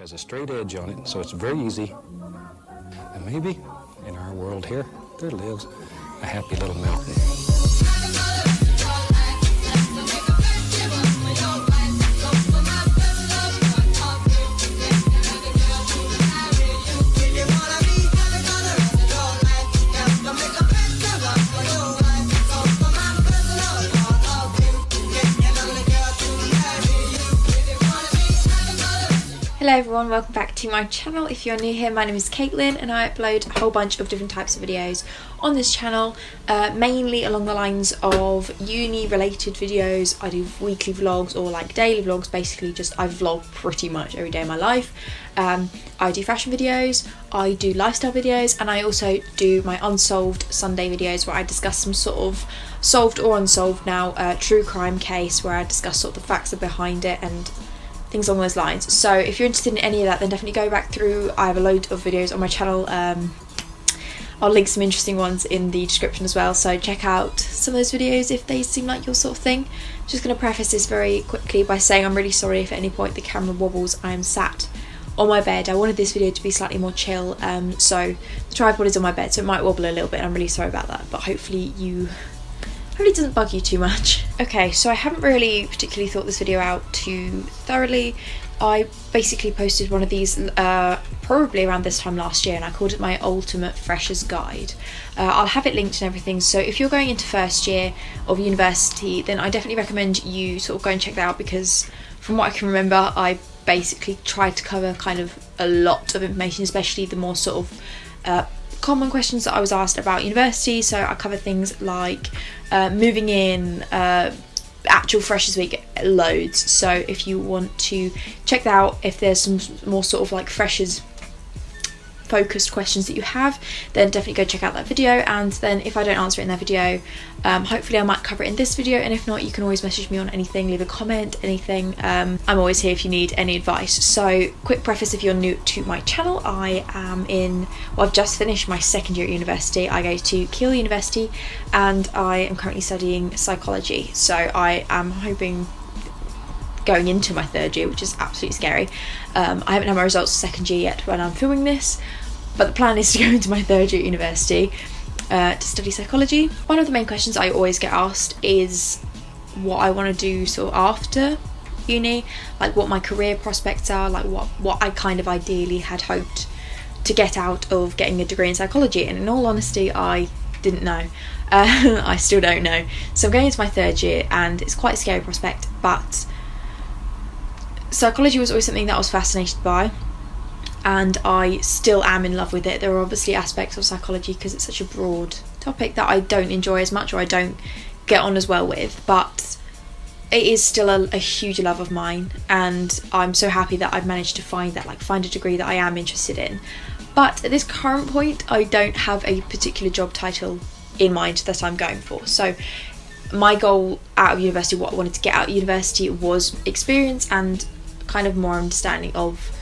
has a straight edge on it, so it's very easy. And maybe in our world here, there lives a happy little mountain. Hello everyone, welcome back to my channel. If you're new here, my name is Caitlin and I upload a whole bunch of different types of videos on this channel, mainly along the lines of uni related videos. I do weekly vlogs or like daily vlogs, basically just I vlog pretty much every day of my life. I do fashion videos, I do lifestyle videos, and I also do my unsolved Sunday videos where I discuss some sort of solved or unsolved now true crime case where I discuss sort of the facts behind it and things along those lines. So if you're interested in any of that, then definitely go back through. I have a load of videos on my channel. I'll link some interesting ones in the description as well, so check out some of those videos if they seem like your sort of thing. Just going to preface this very quickly by saying I'm really sorry if at any point the camera wobbles. I am sat on my bed. I wanted this video to be slightly more chill, so the tripod is on my bed, so it might wobble a little bit. I'm really sorry about that, but hopefully it doesn't bug you too much. Okay, so I haven't really particularly thought this video out too thoroughly. I basically posted one of these probably around this time last year, and I called it my ultimate freshers guide. I'll have it linked and everything, so if you're going into first year of university, then I definitely recommend you sort of go and check that out, because from what I can remember, I basically tried to cover kind of a lot of information, especially the more sort of common questions that I was asked about university. So I cover things like moving in, actual freshers week, loads. So if you want to check that out, if there's some more sort of like freshers focused questions that you have, then definitely go check out that video. And then if I don't answer it in that video, hopefully I might cover it in this video, and if not, you can always message me on anything, leave a comment, anything. I'm always here if you need any advice. So quick preface, if you're new to my channel, I am I've just finished my second year at university. I go to Keele University and I am currently studying psychology, so I am hoping going into my third year, which is absolutely scary. I haven't had my results for second year yet when I'm filming this, but the plan is to go into my third year at university to study psychology. One of the main questions I always get asked is what I want to do sort of after uni, like what my career prospects are, like what I kind of ideally had hoped to get out of getting a degree in psychology. And in all honesty, I didn't know. I still don't know. So I'm going into my third year and it's quite a scary prospect, but psychology was always something that I was fascinated by, and I still am in love with it. There are obviously aspects of psychology, because it's such a broad topic, that I don't enjoy as much or I don't get on as well with, but it is still a huge love of mine, and I'm so happy that I've managed to find a degree that I am interested in. But at this current point, I don't have a particular job title in mind that I'm going for. So my goal out of university, what I wanted to get out of university, was experience and kind of more understanding of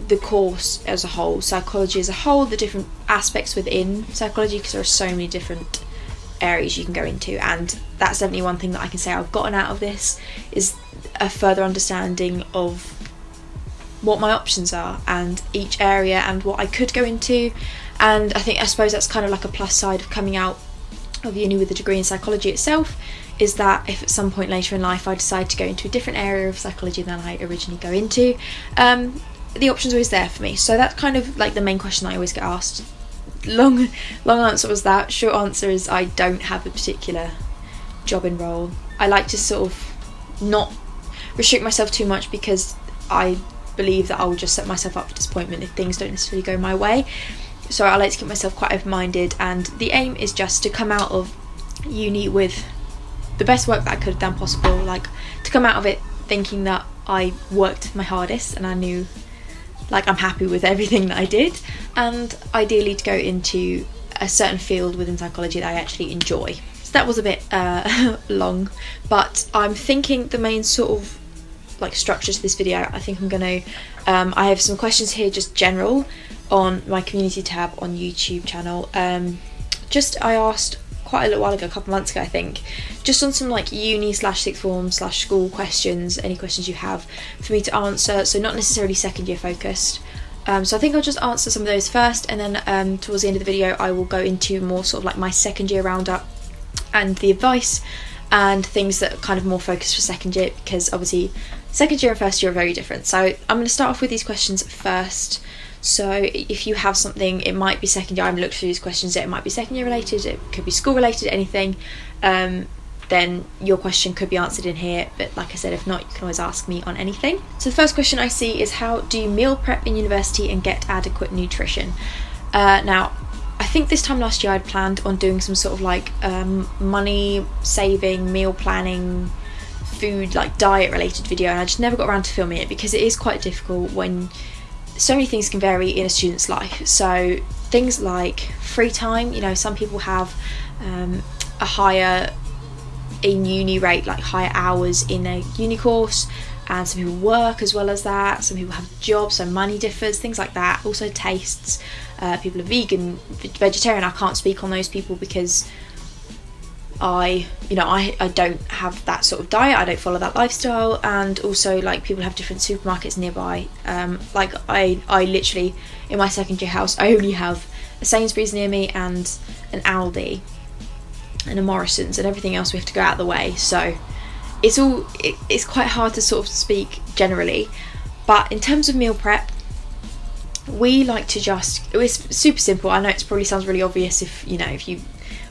the course as a whole, psychology as a whole, the different aspects within psychology, because there are so many different areas you can go into. And that's definitely one thing that I can say I've gotten out of this, is a further understanding of what my options are and each area and what I could go into. And I suppose that's kind of like a plus side of coming out of uni with a degree in psychology itself, is that if at some point later in life I decide to go into a different area of psychology than I originally go into, the option's always there for me. So that's kind of like the main question I always get asked. Long answer was that. Short answer is I don't have a particular job in role. I like to sort of not restrict myself too much, because I believe that I will just set myself up for disappointment if things don't necessarily go my way. So I like to keep myself quite open-minded, and the aim is just to come out of uni with the best work that I could have done possible, like to come out of it thinking that I worked my hardest and I knew, like, I'm happy with everything that I did, and ideally to go into a certain field within psychology that I actually enjoy. So that was a bit long, but I'm thinking the main sort of like structure to this video, I think I'm going to I have some questions here, just general, on my community tab on YouTube channel. I asked quite a little while ago, a couple months ago I think, just on some like uni / sixth form / school questions, any questions you have for me to answer, so not necessarily second year focused. So I think I'll just answer some of those first, and then towards the end of the video I will go into more sort of like my second year roundup and the advice and things that are kind of more focused for second year, because obviously second year and first year are very different. So I'm going to start off with these questions first. So if you have something, it might be second year, I haven't looked through these questions yet, it might be second year related, it could be school related, anything, then your question could be answered in here, but like I said, if not, you can always ask me on anything. So the first question I see is, how do you meal prep in university and get adequate nutrition? Now, I think this time last year I'd planned on doing some sort of like money saving, meal planning, food, like diet related video, and I just never got around to filming it because it is quite difficult when so many things can vary in a student's life. So things like free time, you know, some people have a higher in uni rate, like higher hours in a uni course, and some people work as well as that, some people have jobs, so money differs, things like that. Also tastes, people are vegan, vegetarian. I can't speak on those people because I don't have that sort of diet, I don't follow that lifestyle, and also like people have different supermarkets nearby. Like I literally, in my second year house, I only have a Sainsbury's near me and an Aldi and a Morrison's, and everything else we have to go out of the way, so it's quite hard to sort of speak generally. But in terms of meal prep, we like to it's super simple. I know it probably sounds really obvious if you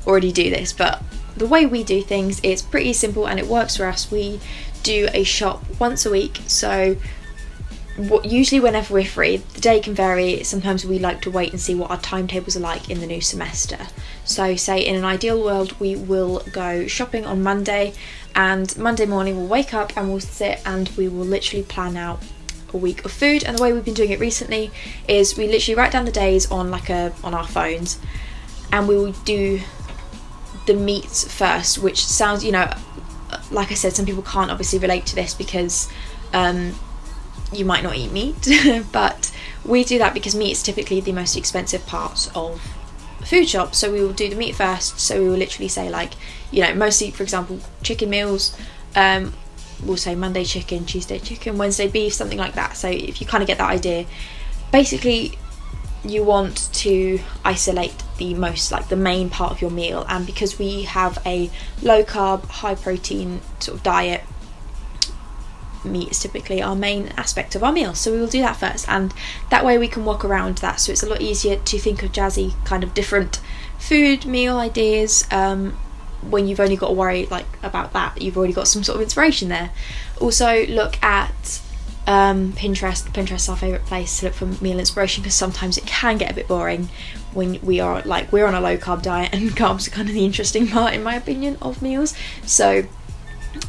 already do this, but the way we do things, it's pretty simple and it works for us. We do a shop once a week, so usually whenever we're free. The day can vary, sometimes we like to wait and see what our timetables are like in the new semester. So say in an ideal world we will go shopping on Monday, and Monday morning we'll wake up and we'll sit and we will literally plan out a week of food. And the way we've been doing it recently is we literally write down the days on our phones, and we will do the meats first, which sounds, like I said, some people can't obviously relate to this because you might not eat meat, but we do that because meat is typically the most expensive part of a food shop. So we will do the meat first. So we will literally say, like, mostly, for example, chicken meals, we'll say Monday chicken, Tuesday chicken, Wednesday beef, something like that. So if you kind of get that idea, basically you want to isolate the most, like the main part of your meal. And because we have a low carb, high protein sort of diet, meat is typically our main aspect of our meal, so we will do that first, and that way we can walk around that, so it's a lot easier to think of jazzy kind of different food meal ideas when you've only got to worry about that. You've already got some sort of inspiration there. Also look at Pinterest. Pinterest's our favourite place to look for meal inspiration, because sometimes it can get a bit boring when we're on a low carb diet, and carbs are kind of the interesting part, in my opinion, of meals. So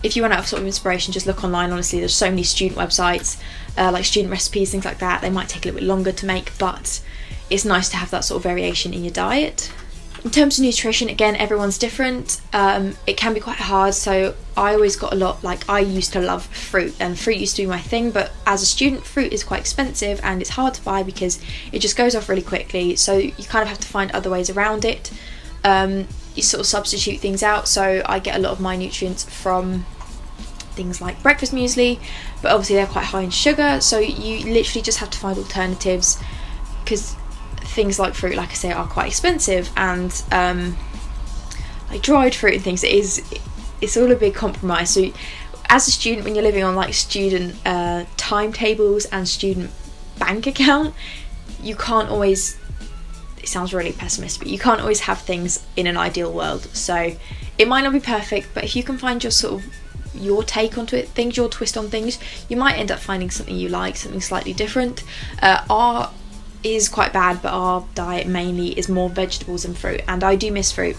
if you run out of sort of inspiration, just look online. Honestly, there's so many student websites, like student recipes, things like that. They might take a little bit longer to make, but it's nice to have that sort of variation in your diet. In terms of nutrition, again, everyone's different. It can be quite hard, so I always got a lot, I used to love fruit, and fruit used to be my thing, but as a student, fruit is quite expensive and it's hard to buy because it just goes off really quickly, so you kind of have to find other ways around it. You sort of substitute things out, so I get a lot of my nutrients from things like breakfast muesli, but obviously they're quite high in sugar, so you literally just have to find alternatives, because things like fruit, like I say, are quite expensive, and like dried fruit and things, it's all a big compromise. So as a student, when you're living on student timetables and student bank account, you can't always, it sounds really pessimistic, but you can't always have things in an ideal world. So it might not be perfect, but if you can find your take onto it, your twist on things, you might end up finding something you like, something slightly different. Our is quite bad, but our diet mainly is more vegetables than fruit, and I do miss fruit.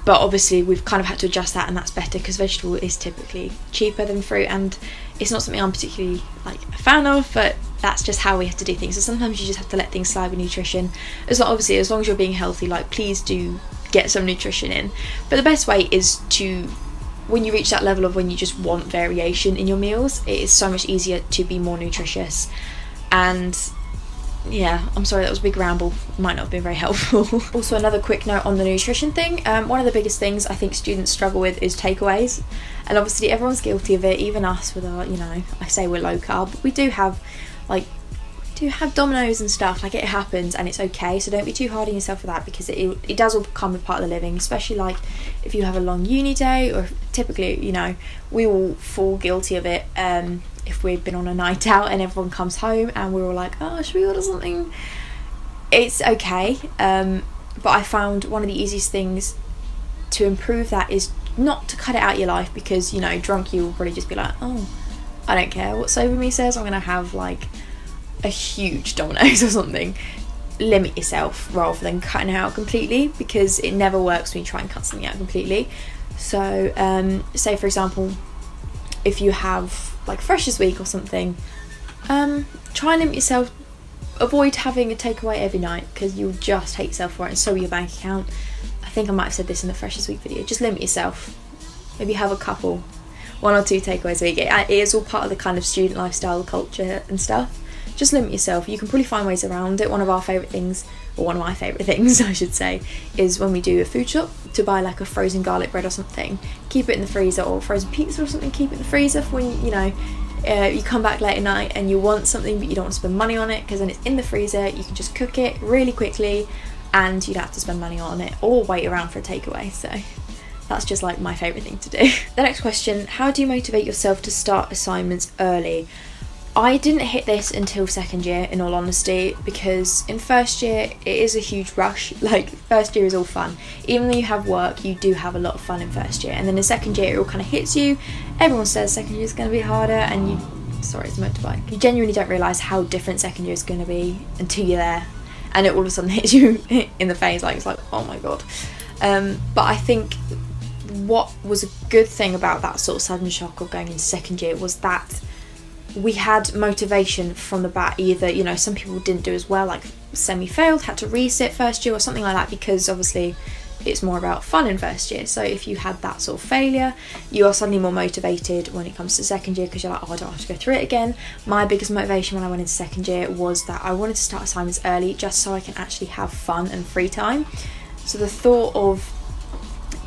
But obviously we've kind of had to adjust that, and that's better because vegetable is typically cheaper than fruit, and it's not something I'm particularly a fan of, but that's just how we have to do things. So sometimes you just have to let things slide with nutrition. Obviously, as long as you're being healthy, please do get some nutrition in. But the best way is to, when you reach that level of when you just want variation in your meals, it is so much easier to be more nutritious. And yeah, I'm sorry, that was a big ramble, might not have been very helpful. Also, another quick note on the nutrition thing. One of the biggest things I think students struggle with is takeaways, and obviously everyone's guilty of it, even us with our, you know, I say we're low carb, but we do have Dominoes and stuff, like it happens and it's okay, so don't be too hard on yourself for that, because it does all become a part of the living, especially like if you have a long uni day, or typically, you know, we all fall guilty of it if we've been on a night out and everyone comes home and we're all like, oh, should we order something? It's okay, but I found one of the easiest things to improve that is not to cut it out of your life, because, you know, drunk you will probably just be like, oh, I don't care what sober me says, I'm gonna have like a huge Domino's or something. Limit yourself rather than cutting it out completely, because it never works when you try and cut something out completely. So say for example, if you have like Freshers Week or something, try and limit yourself, avoid having a takeaway every night, because you'll just hate yourself for it, and so will your bank account. I think I might have said this in the Freshers Week video. Just limit yourself, maybe have a couple, 1 or 2 takeaways a week. It is all part of the kind of student lifestyle culture and stuff. Just limit yourself. You can probably find ways around it. One of our favourite things, or one of my favourite things I should say, is when we do a food shop, to buy like a frozen garlic bread or something, keep it in the freezer, or frozen pizza or something, keep it in the freezer for when, you know, you come back late at night and you want something but you don't want to spend money on it, because then it's in the freezer, you can just cook it really quickly and you don't have to spend money on it or wait around for a takeaway. So that's just like my favourite thing to do. The next question, how do you motivate yourself to start assignments early? I didn't hit this until second year, in all honesty, because in first year it is a huge rush. Like, first year is all fun. Even though you have work, you do have a lot of fun in first year, and then in second year it all kind of hits you. Everyone says second year is going to be harder, and you, sorry, it's a motorbike, you genuinely don't realise how different second year is going to be until you're there, and it all of a sudden hits you in the face, like it's like, oh my god. But I think what was a good thing about that sort of sudden shock of going into second year was that we had motivation from the bat. Either, you know, some people didn't do as well, like semi-failed, had to resit first year or something like that, because obviously it's more about fun in first year. So if you had that sort of failure, you are suddenly more motivated when it comes to second year, because you're like, oh, I don't have to go through it again. My biggest motivation when I went into second year was that I wanted to start assignments early, just so I can actually have fun and free time. So the thought of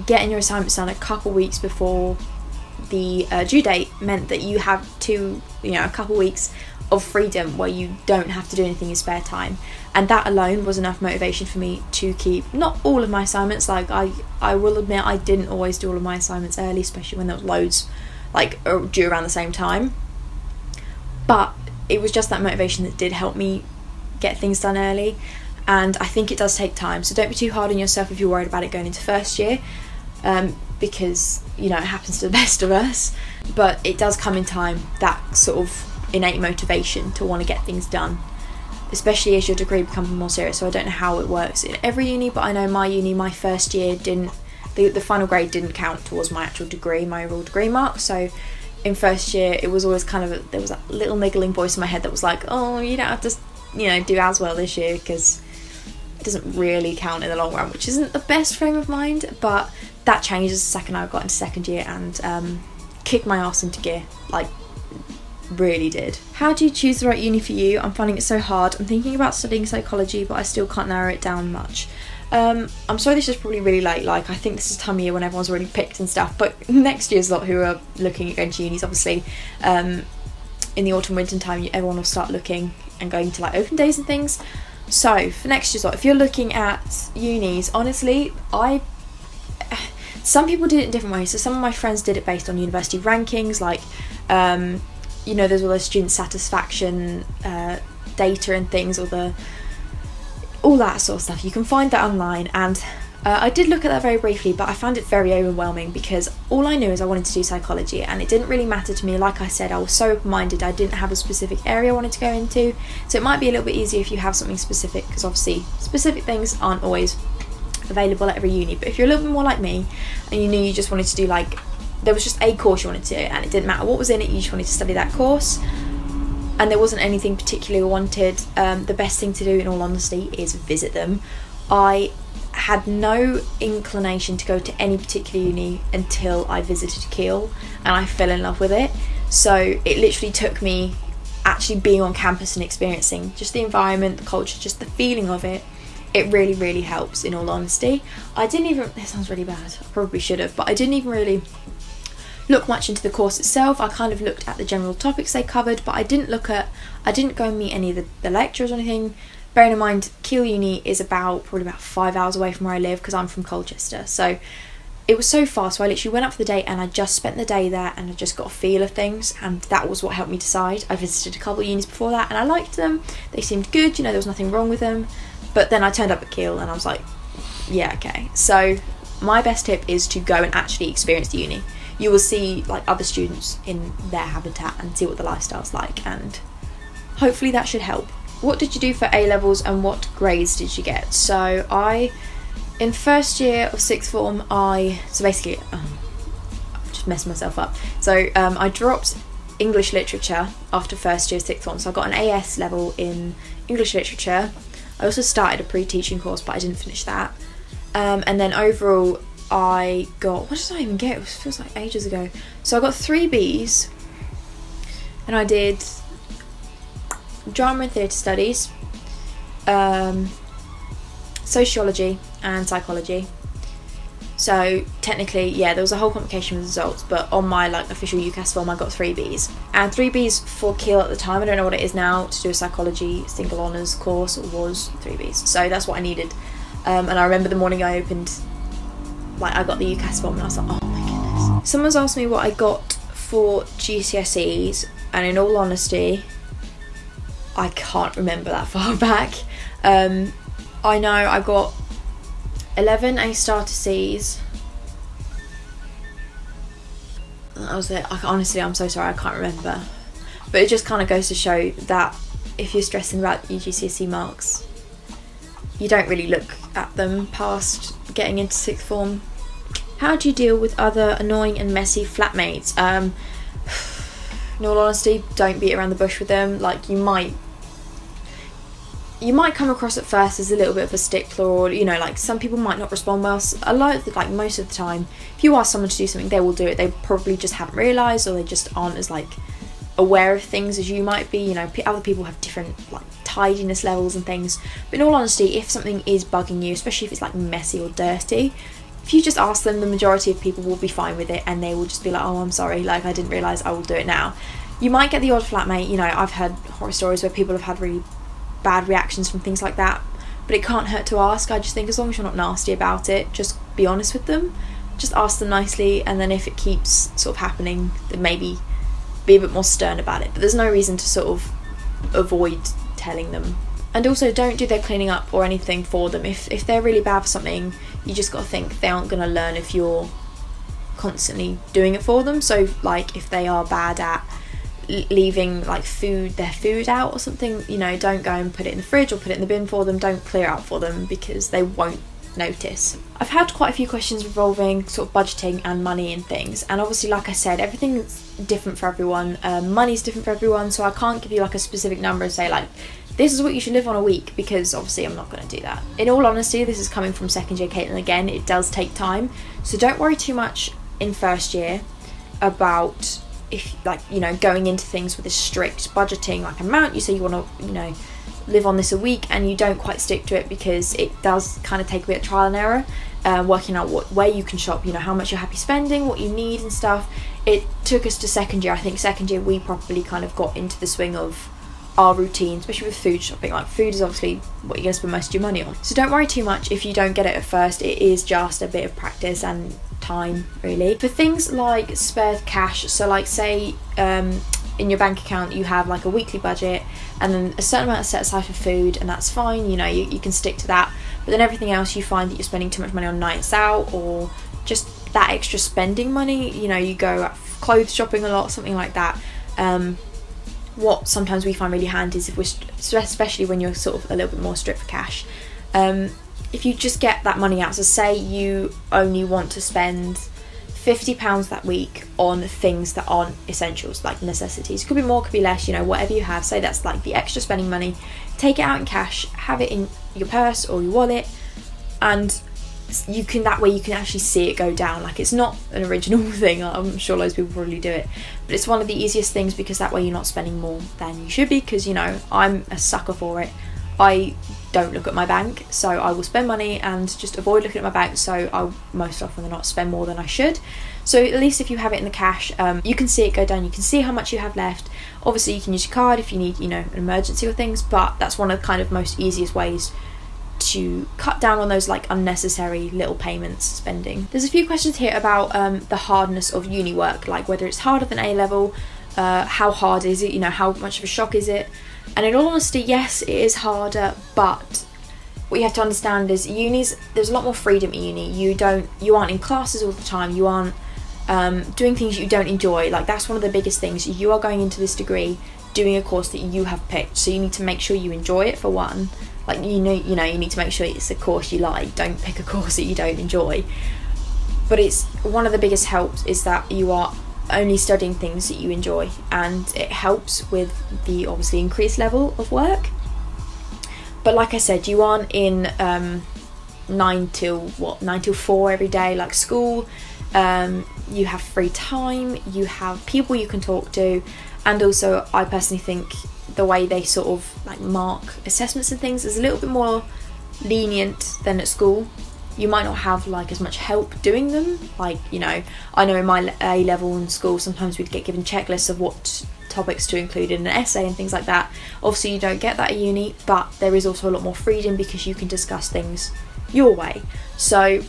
getting your assignments done a couple weeks before the due date meant that you have a couple weeks of freedom where you don't have to do anything in spare time, and that alone was enough motivation for me to keep not all of my assignments. Like, I will admit I didn't always do all of my assignments early, especially when there was loads like due around the same time, but it was just that motivation that did help me get things done early. And I think it does take time, so don't be too hard on yourself if you're worried about it going into first year, because, you know, it happens to the best of us, but it does come in time, that sort of innate motivation to want to get things done, especially as your degree becomes more serious. So I don't know how it works in every uni, but I know my uni, my first year didn't, the final grade didn't count towards my actual degree, my overall degree mark. So in first year it was always kind of there was that little niggling voice in my head that was like, oh, you don't have to, you know, do as well this year, because it doesn't really count in the long run, which isn't the best frame of mind. But that changes the second I got into second year and kicked my arse into gear, like really did. How do you choose the right uni for you? I'm finding it so hard. I'm thinking about studying psychology, but I still can't narrow it down much. I'm sorry, this is probably really late. Like, I think this is the time of year when everyone's already picked and stuff, but next year's lot who are looking at going to unis, obviously in the autumn winter time everyone will start looking and going to like open days and things. So for next year's lot, if you're looking at unis, honestly, some people did it in different ways. So some of my friends did it based on university rankings, like you know, there's all those student satisfaction data and things, or all that sort of stuff. You can find that online, and I did look at that very briefly, but I found it very overwhelming, because all I knew is I wanted to do psychology, and it didn't really matter to me. Like I said, I was so open-minded, I didn't have a specific area I wanted to go into, so it might be a little bit easier if you have something specific, because obviously specific things aren't always available at every uni. But if you're a little bit more like me and you knew you just wanted to do, like, there was just a course you wanted to do and it didn't matter what was in it, you just wanted to study that course, and there wasn't anything particularly wanted, the best thing to do, in all honesty, is visit them. I had no inclination to go to any particular uni until I visited Kiel and I fell in love with it. So it literally took me actually being on campus and experiencing just the environment, the culture, just the feeling of it, it really, really helps, in all honesty. I didn't even, this sounds really bad, I probably should have, but I didn't even really look much into the course itself. I kind of looked at the general topics they covered, but I didn't go and meet any of the lecturers or anything. Bearing in mind, Keele Uni is probably about 5 hours away from where I live, because I'm from Colchester, so it was so far. So I literally went up for the day and I just spent the day there, and I just got a feel of things, and that was what helped me decide. I visited a couple of unis before that and I liked them, they seemed good, you know, there was nothing wrong with them. But then I turned up at Keele and I was like, yeah, okay. So my best tip is to go and actually experience the uni. You will see like other students in their habitat and see what the lifestyle's like, and hopefully that should help. What did you do for A-levels and what grades did you get? So in first year of sixth form, so basically, I've just messed myself up. So I dropped English literature after first year sixth form, so I got an AS level in English literature. I also started a pre-teaching course, but I didn't finish that. And then overall, I got, what did I even get? It feels like ages ago. So I got 3 Bs, and I did drama and theatre studies, sociology and psychology. So technically, yeah, there was a whole complication with results, but on my like official UCAS form I got 3 Bs. And 3 Bs for Keele at the time, I don't know what it is now, to do a psychology single honours course, was 3 Bs. So that's what I needed. And I remember the morning I opened, like I got the UCAS form and I was like, oh my goodness. Someone's asked me what I got for GCSEs, and in all honesty, I can't remember that far back. I know I got 11 A-star to C's. That was it. Honestly, I'm so sorry, I can't remember. But it just kind of goes to show that if you're stressing about your GCSE marks, you don't really look at them past getting into sixth form. How do you deal with other annoying and messy flatmates? In all honesty, don't beat around the bush with them. Like, you might come across at first as a little bit of a stickler, or, you know, like some people might not respond well. Like most of the time, if you ask someone to do something, they will do it. They probably just haven't realised, or they just aren't as like aware of things as you might be. You know, other people have different like tidiness levels and things. But in all honesty, if something is bugging you, especially if it's like messy or dirty, if you just ask them, the majority of people will be fine with it, and they will just be like, oh, I'm sorry, like I didn't realise, I will do it now. You might get the odd flatmate, you know, I've heard horror stories where people have had really bad reactions from things like that, but it can't hurt to ask. I just think as long as you're not nasty about it, just be honest with them, just ask them nicely, and then if it keeps sort of happening, then maybe be a bit more stern about it. But there's no reason to sort of avoid telling them. And also, don't do their cleaning up or anything for them. If they're really bad for something, you just got to think they aren't going to learn if you're constantly doing it for them. So like if they are bad at leaving like their food out or something, you know, don't go and put it in the fridge or put it in the bin for them. Don't clear out for them, because they won't notice. I've had quite a few questions revolving sort of budgeting and money and things, and obviously, like I said, everything's different for everyone. Money's different for everyone, so I can't give you like a specific number and say like this is what you should live on a week, because obviously I'm not going to do that. In all honesty, this is coming from second year Caitlin again, it does take time, so don't worry too much in first year about, if like, you know, going into things with a strict budgeting like amount. You say you want to, you know, live on this a week, and you don't quite stick to it, because it does kind of take a bit of trial and error, working out where you can shop, you know, how much you're happy spending, what you need and stuff. It took us to second year. I think second year we probably kind of got into the swing of our routine, especially with food shopping. Like, food is obviously what you're going to spend most of your money on, so don't worry too much if you don't get it at first. It is just a bit of practice and time, really. For things like spare cash, so like say in your bank account you have like a weekly budget, and then a certain amount is set aside for food, and that's fine, you know, you can stick to that. But then everything else, you find that you're spending too much money on nights out, or just that extra spending money, you know, you go clothes shopping a lot, something like that. What sometimes we find really handy is if we're, especially when you're sort of a little bit more strict for cash, if you just get that money out. So say you only want to spend £50 that week on things that aren't essentials, like necessities. It could be more, could be less, you know, whatever you have. Say that's like the extra spending money. Take it out in cash, have it in your purse or your wallet, and you can, that way you can actually see it go down. Like, it's not an original thing, I'm sure loads of people probably do it, but it's one of the easiest things because that way you're not spending more than you should be, because, you know, I'm a sucker for it. I don't look at my bank, so I will spend money and just avoid looking at my bank, so I'll most often than not spend more than I should. So at least if you have it in the cash, you can see it go down, you can see how much you have left. Obviously you can use your card if you need, you know, an emergency or things, but that's one of the kind of most easiest ways to cut down on those like unnecessary little payments spending. There's a few questions here about the hardness of uni work, like whether it's harder than A level, how hard is it, you know, how much of a shock is it? And in all honesty, yes, it is harder, but what you have to understand is there's a lot more freedom at uni. You aren't in classes all the time, you aren't doing things you don't enjoy. Like, that's one of the biggest things. You are going into this degree doing a course that you have picked, so you need to make sure you enjoy it, for one. Like, you need to make sure it's a course you like. Don't pick a course that you don't enjoy. But it's one of the biggest helps is that you are only studying things that you enjoy, and it helps with the obviously increased level of work. But like I said, you aren't in 9 till 4 every day like school. You have free time, you have people you can talk to, and also I personally think the way they sort of like mark assessments and things is a little bit more lenient than at school. You might not have like as much help doing them. Like, you know, I know in my A level in school sometimes we'd get given checklists of what topics to include in an essay and things like that. Obviously you don't get that at uni, but there is also a lot more freedom because you can discuss things your way. So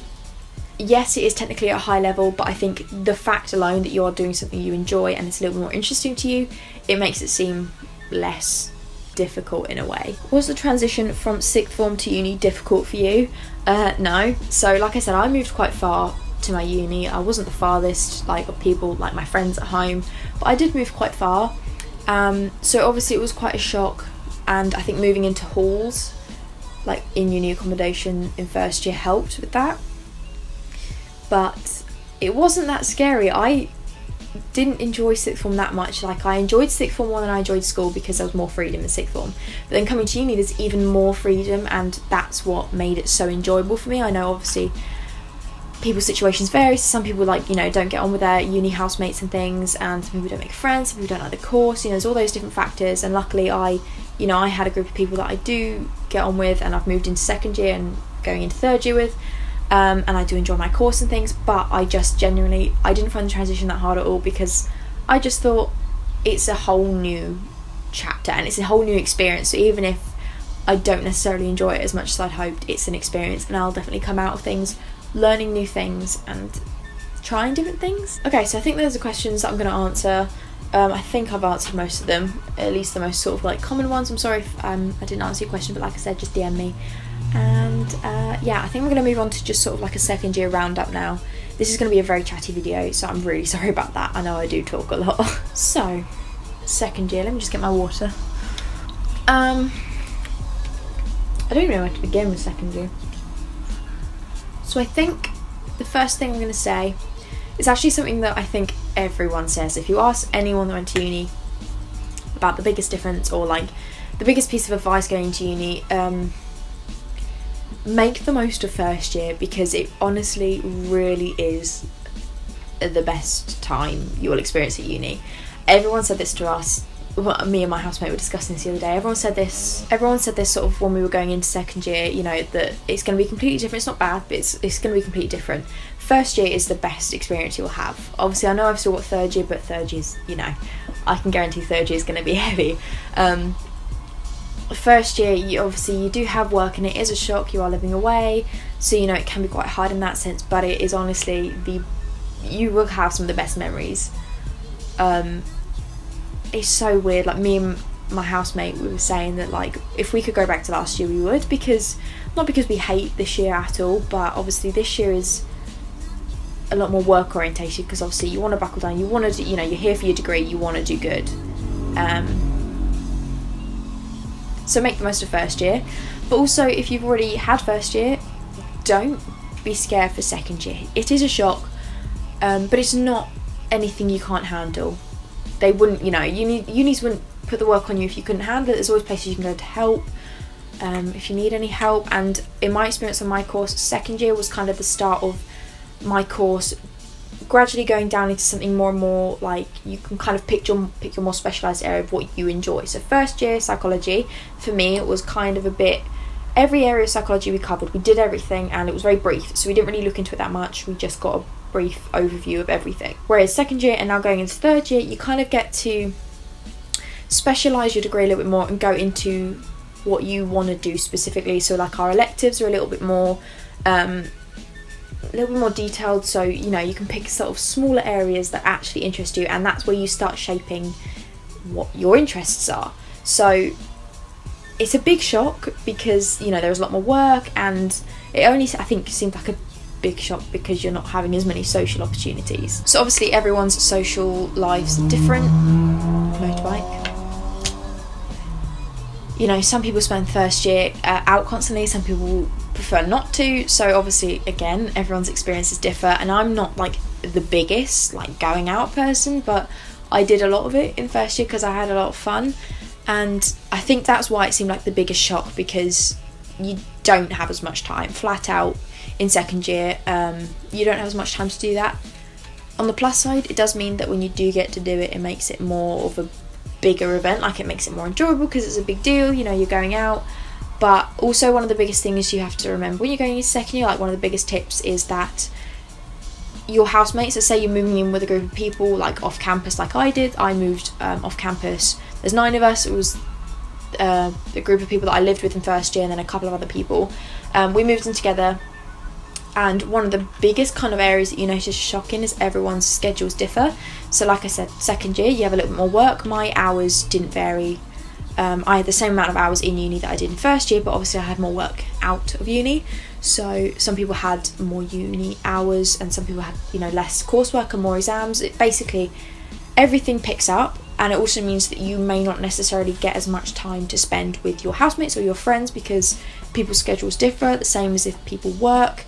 yes, it is technically at a high level, but I think the fact alone that you are doing something you enjoy and it's a little more interesting to you, it makes it seem less difficult in a way. Was the transition from sixth form to uni difficult for you? No. So like I said, I moved quite far to my uni. I wasn't the farthest like of people like my friends at home, but I did move quite far. So obviously it was quite a shock, and I think moving into halls like in uni accommodation in first year helped with that. But it wasn't that scary. I didn't enjoy sixth form that much. Like, I enjoyed sixth form more than I enjoyed school because there was more freedom in sixth form. But then coming to uni, there's even more freedom, and that's what made it so enjoyable for me. I know obviously people's situations vary. So some people, like, you know, don't get on with their uni housemates and things, and some people don't make friends, some people don't like the course, you know, there's all those different factors. And luckily I had a group of people that I do get on with, and I've moved into second year and going into third year with. And I do enjoy my course and things, but I just genuinely, I didn't find the transition that hard at all, because I just thought it's a whole new chapter and it's a whole new experience. So even if I don't necessarily enjoy it as much as I'd hoped, it's an experience, and I'll definitely come out of things learning new things and trying different things. Okay, so I think those are questions that I'm going to answer. I think I've answered most of them, at least the most sort of like common ones. I'm sorry if I didn't answer your question, but like I said, just DM me. And yeah, I think we're going to move on to just sort of like a second year roundup now. This is going to be a very chatty video, so I'm really sorry about that. I know I do talk a lot. So, second year, let me just get my water. I don't even know where to begin with second year. So I think the first thing I'm going to say is actually something that I think everyone says. If you ask anyone that went to uni about the biggest difference, or like the biggest piece of advice going to uni, make the most of first year, because it honestly really is the best time you will experience at uni. Everyone said this to us. Well, me and my housemate were discussing this the other day. Everyone said this sort of when we were going into second year, you know, that it's going to be completely different. It's not bad, but it's going to be completely different. First year is the best experience you'll have. Obviously I know I've still got third year, but third year's, you know, I can guarantee third year is going to be heavy. First year, you do have work, and it is a shock. You are living away, so you know it can be quite hard in that sense, but it is honestly you will have some of the best memories. It's so weird, like me and my housemate, we were saying that like if we could go back to last year we would, because not because we hate this year at all, but obviously this year is a lot more work orientated, because obviously you want to buckle down, you want to, you know, you're here for your degree, you want to do good. So make the most of first year, but also if you've already had first year, don't be scared for second year. It is a shock, but it's not anything you can't handle. They wouldn't, you know, unis wouldn't put the work on you if you couldn't handle it. There's always places you can go to help. if you need any help. And in my experience on my course, second year was kind of the start of my course gradually going down into something more and more like you can kind of pick your more specialised area of what you enjoy. So first year psychology, for me it was kind of a bit, every area of psychology we covered, we did everything, and it was very brief, so we didn't really look into it that much, we just got a brief overview of everything. Whereas second year and now going into third year, you kind of get to specialise your degree a little bit more and go into what you want to do specifically. So like our electives are a little bit more detailed, so you know, you can pick sort of smaller areas that actually interest you, and that's where you start shaping what your interests are. So it's a big shock because, you know, there's a lot more work, and it only, I think, seemed like a big shock because you're not having as many social opportunities. So obviously everyone's social lives are different. Motorbike. You know, some people spend first year out constantly, some people prefer not to, so obviously again everyone's experiences differ, and I'm not like the biggest like going out person, but I did a lot of it in first year because I had a lot of fun, and I think that's why it seemed like the biggest shock, because you don't have as much time flat out in second year. You don't have as much time to do that. On the plus side, it does mean that when you do get to do it, it makes it more of a bigger event, like it makes it more enjoyable because it's a big deal, you know, you're going out. But also one of the biggest things you have to remember when you're going into second year, like one of the biggest tips is that your housemates, let's say you're moving in with a group of people like off campus like I did, I moved off campus, there's 9 of us, it was a group of people that I lived with in first year and then a couple of other people. We moved in together, and one of the biggest kind of areas that you notice shocking is everyone's schedules differ. So like I said, second year you have a little bit more work. My hours didn't vary. I had the same amount of hours in uni that I did in first year, but obviously I had more work out of uni. So some people had more uni hours and some people had, you know, less coursework and more exams. It basically, everything picks up, and it also means that you may not necessarily get as much time to spend with your housemates or your friends because people's schedules differ, the same as if people work.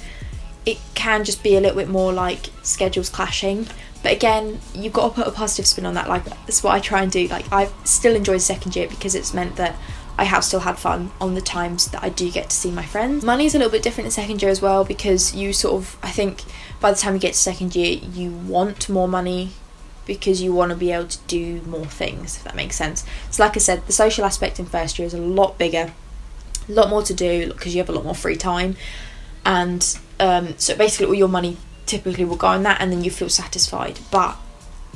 It can just be a little bit more like schedules clashing. But again, you've got to put a positive spin on that. Like, that's what I try and do. Like, I've still enjoyed second year because it's meant that I have still had fun on the times that I do get to see my friends. Money's a little bit different in second year as well, because you sort of, I think by the time you get to second year, you want more money because you want to be able to do more things, if that makes sense. So like I said, the social aspect in first year is a lot bigger, a lot more to do because you have a lot more free time. And so basically all your money typically will go on that, and then you feel satisfied. But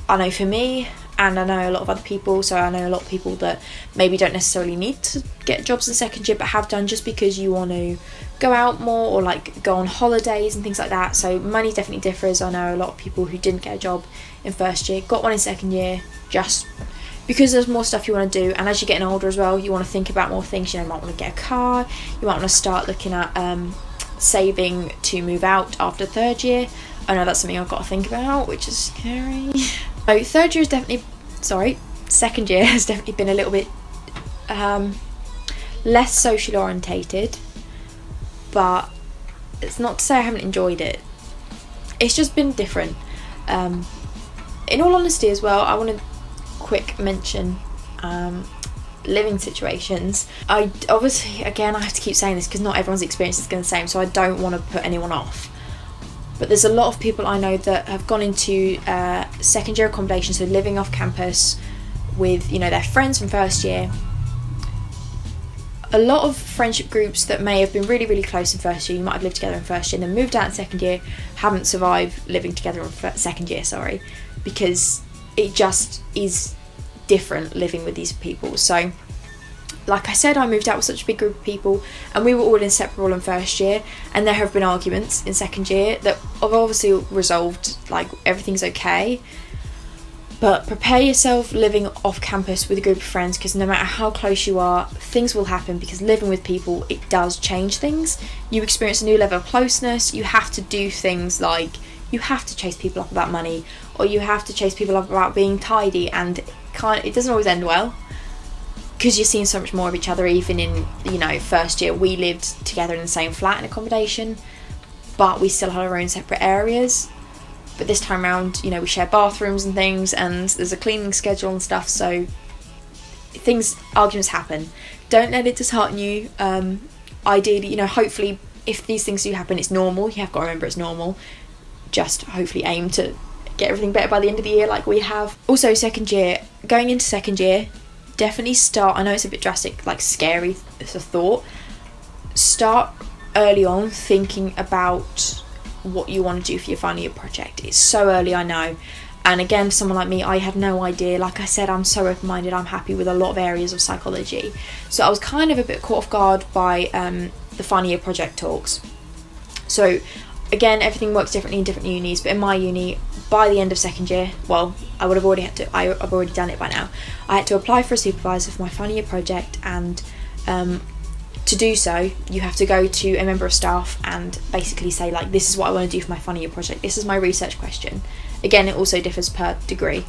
I know for me, and I know a lot of other people, so I know a lot of people that maybe don't necessarily need to get jobs in second year but have done just because you want to go out more or like go on holidays and things like that. So money definitely differs. I know a lot of people who didn't get a job in first year got one in second year just because there's more stuff you want to do, and as you're getting older as well, you want to think about more things. You know, you might want to get a car, you might want to start looking at saving to move out after third year. I know that's something I've got to think about, which is scary. So third year is definitely, second year has definitely been a little bit less socially orientated, but it's not to say I haven't enjoyed it. It's just been different. In all honesty as well, I want to quick mention living situations. I obviously, again, I have to keep saying this because not everyone's experience is going to be the same, so I don't want to put anyone off. But there's a lot of people I know that have gone into second year accommodation, so living off campus with, you know, their friends from first year. A lot of friendship groups that may have been really, really close in first year, you might have lived together in first year and then moved out in second year, haven't survived living together in second year, because it just is different living with these people. So like I said, I moved out with such a big group of people and we were all inseparable in first year, and there have been arguments in second year that have obviously resolved, like everything's okay. But prepare yourself living off campus with a group of friends, because no matter how close you are, things will happen, because living with people, it does change things. You experience a new level of closeness. You have to do things like, you have to chase people up about money, or you have to chase people up about being tidy, and it doesn't always end well, because you're seeing so much more of each other. Even in, you know, first year we lived together in the same flat in accommodation, but we still had our own separate areas. But this time around, you know, we share bathrooms and things, and there's a cleaning schedule and stuff, so arguments happen. Don't let it dishearten you. Ideally, you know, hopefully if these things do happen, it's normal. You have got to remember it's normal. Just hopefully aim to get everything better by the end of the year like we have. Also, second year, going into second year, definitely start, I know it's a bit drastic, like scary as a thought, start early on thinking about what you want to do for your final year project. It's so early, I know, and again, for someone like me, I had no idea. Like I said, I'm so open-minded, I'm happy with a lot of areas of psychology, so I was kind of a bit caught off guard by the final year project talks. So again, everything works differently in different unis, but in my uni, by the end of second year, well, I've already done it by now, I had to apply for a supervisor for my final year project, and to do so, you have to go to a member of staff and basically say, like, this is what I want to do for my final year project, this is my research question. Again, it also differs per degree.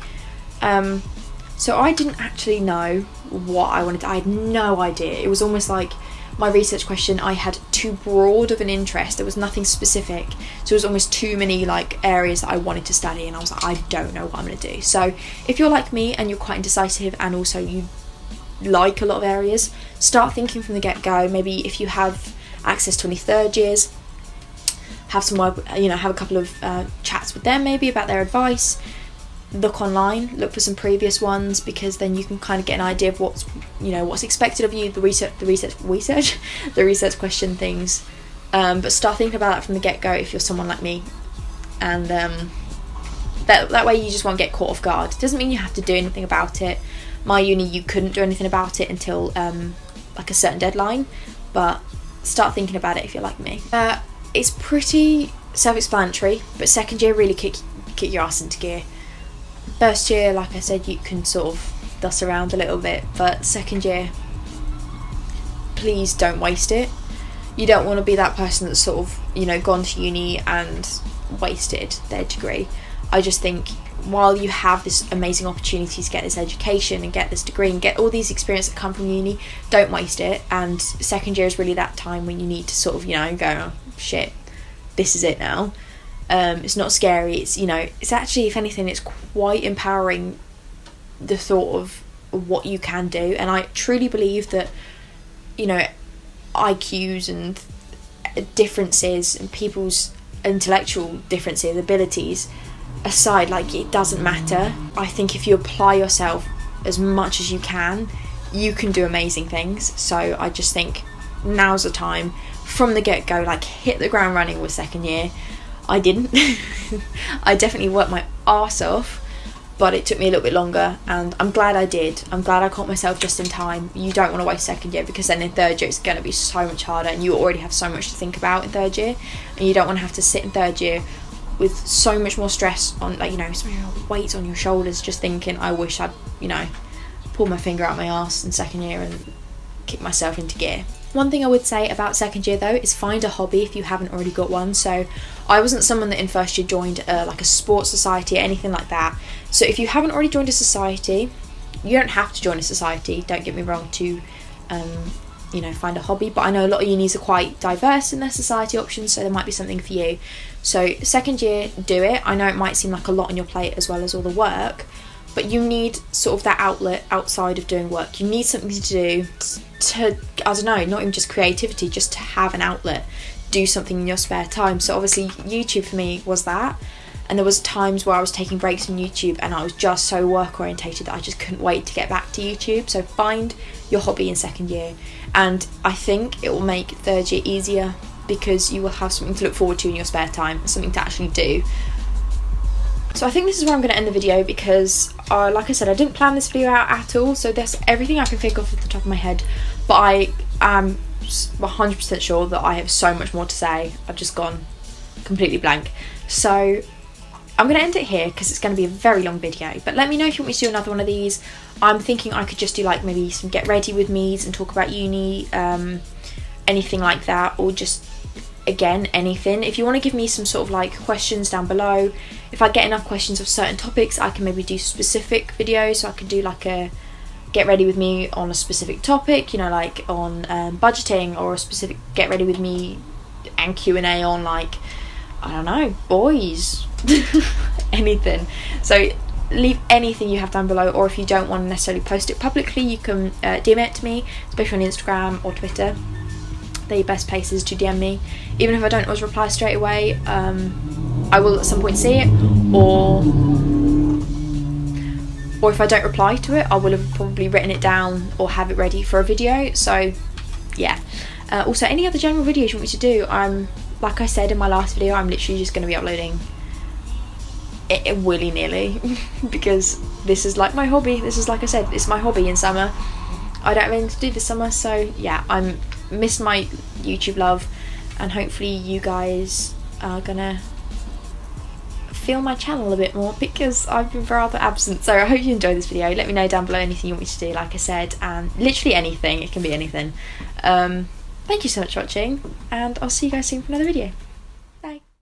So I didn't actually know what I wanted to, I had no idea. It was almost like my research question, I had too broad of an interest, there was nothing specific, so it was almost too many like areas that I wanted to study, and I was like, I don't know what I'm going to do. So if you're like me and you're quite indecisive and also you like a lot of areas, start thinking from the get-go. Maybe if you have access to any third years, have some more, you know, have a couple of chats with them maybe about their advice. Look online, look for some previous ones, because then you can kind of get an idea of what's, you know, what's expected of you, the research question things. But start thinking about that from the get-go if you're someone like me, and that way you just won't get caught off guard. It doesn't mean you have to do anything about it. My uni, you couldn't do anything about it until like a certain deadline, but start thinking about it if you're like me. It's pretty self-explanatory, but second year really kick your ass into gear. First year, like I said, you can sort of dust around a little bit, but second year, please don't waste it. You don't want to be that person that's sort of, you know, gone to uni and wasted their degree. I just think while you have this amazing opportunity to get this education and get this degree and get all these experiences that come from uni, don't waste it. And second year is really that time when you need to sort of, you know, go, oh, shit, this is it now. It's not scary, it's, you know, it's actually, if anything, it's quite empowering, the thought of what you can do. And I truly believe that, you know, IQs and differences and people's intellectual differences, abilities aside, like, it doesn't matter. I think if you apply yourself as much as you can do amazing things. So I just think now's the time, from the get-go, like, hit the ground running with second year. I didn't. I definitely worked my arse off, but it took me a little bit longer, and I'm glad I did. I'm glad I caught myself just in time. You don't want to waste second year, because then in third year it's going to be so much harder, and you already have so much to think about in third year, and you don't want to have to sit in third year with so much more stress on, like, you know, so many weights on your shoulders, just thinking, I wish I'd, you know, pulled my finger out my arse in second year and kicked myself into gear. One thing I would say about second year though is find a hobby if you haven't already got one. So I wasn't someone that in first year joined like a sports society or anything like that. So if you haven't already joined a society, you don't have to join a society, don't get me wrong, to you know, find a hobby, but I know a lot of unis are quite diverse in their society options, so there might be something for you. So second year, do it. I know it might seem like a lot on your plate as well as all the work, but you need sort of that outlet outside of doing work. You need something to do to, I don't know, not even just creativity, just to have an outlet, do something in your spare time. So obviously YouTube for me was that, and there was times where I was taking breaks from YouTube and I was just so work orientated that I just couldn't wait to get back to YouTube. So find your hobby in second year, and I think it will make third year easier, because you will have something to look forward to in your spare time, something to actually do. So I think this is where I'm going to end the video, because like I said, I didn't plan this video out at all, so that's everything I can think of off the top of my head, but I am 100% sure that I have so much more to say. I've just gone completely blank. So I'm going to end it here, because it's going to be a very long video, but let me know if you want me to do another one of these. I'm thinking I could just do like maybe some get ready with me's and talk about uni, anything like that, or just, again, anything. If you want to give me some sort of like questions down below, if I get enough questions of certain topics, I can maybe do specific videos. So I could do like a get ready with me on a specific topic, you know, like on budgeting, or a specific get ready with me and Q&A on, like, I don't know, boys, anything. So leave anything you have down below, or if you don't want to necessarily post it publicly, you can DM it to me, especially on Instagram or Twitter. They're your best places to DM me. Even if I don't always reply straight away, I will at some point see it, or if I don't reply to it, I will have probably written it down or have it ready for a video. So yeah. Also, any other general videos you want me to do, like I said in my last video, I'm literally just going to be uploading it willy-nilly because this is like my hobby. This is, like I said, it's my hobby in summer. I don't have anything to do this summer, so yeah, I'm missing my YouTube love, and hopefully you guys are gonna feel my channel a bit more because I've been rather absent. So I hope you enjoyed this video. Let me know down below anything you want me to do, like I said, and literally anything. It can be anything. Thank you so much for watching, and I'll see you guys soon for another video.